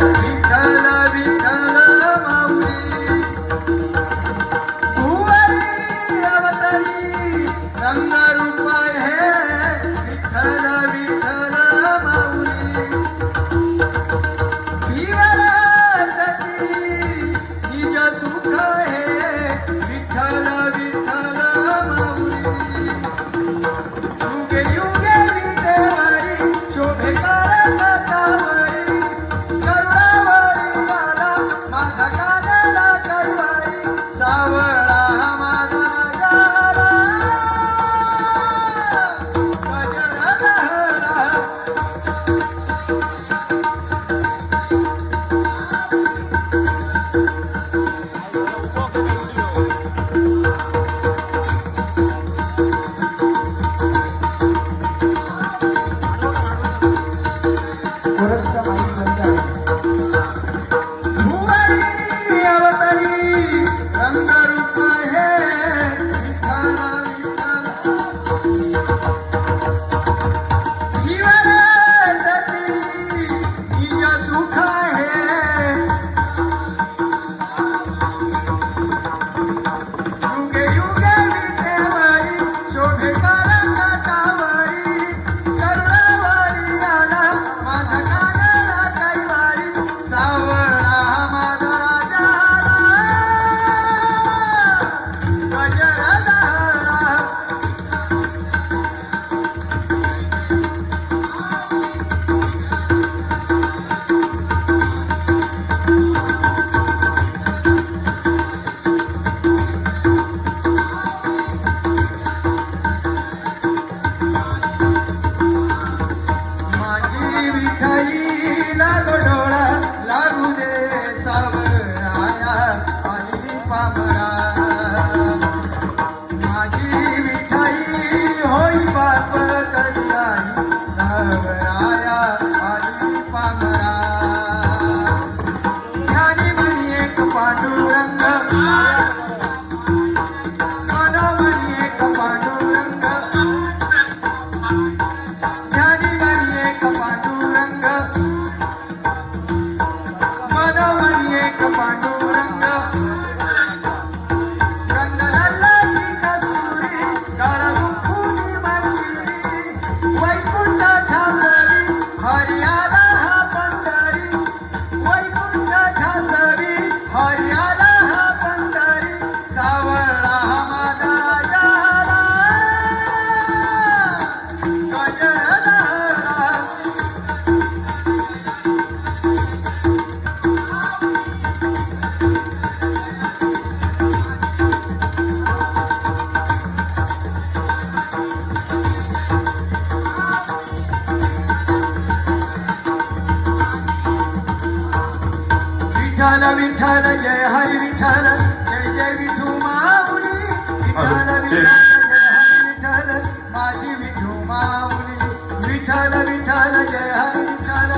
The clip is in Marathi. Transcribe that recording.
विठ्ठल विठ्ठल माऊली भुवरी अवतरी रंगरूप हे विठ्ठल विठ्ठल माऊली धीवरासाठी निज सुख हे विठ्ठल विठ्ठल माऊली युगे युगे विटेवरी शोभे करतावरी करुणावरी आला माझा कानडा कैवारी सावळा माझा राजाला गजरधरा भुवरी अवतरी रंगरूप हे विठ्ठल विठ्ठल जीवनासाठी निज सुख हे युगे युगे विटेवरी शोभे करतावरी करुणावरी आला माझा कानडा कैवारी सावळा माझा राजाला गजरधरा माझी विठाई लागो डोळा लागू दे सावराया आली पामरा माझी विठाई होई बाप कधी आई सावराया आली पामरा ध्यानी म्हणी एक पांडुरंग मनोमणी एक पांडुरंग ध्यानी म्हणी एक पांडुरंग मनोमणी एक पांडुरंग गंधर्वाची कस्तुरी गळा गुंफुनी मंदिरी वैकुंठ ठासरी हरियाला हा पंढरी वैकुंठ ठासरी हरियाला हा पंढरी सावळा हा माझा राजाला गजरधरा विठ्ठल विठ्ठल जय हरी विठ्ठल जय जय विठू माऊली विठ्ठल विठ्ठल जय हरी विठ्ठल माझी विठू माऊली विठ्ठल विठ्ठल जय हरी विठ्ठल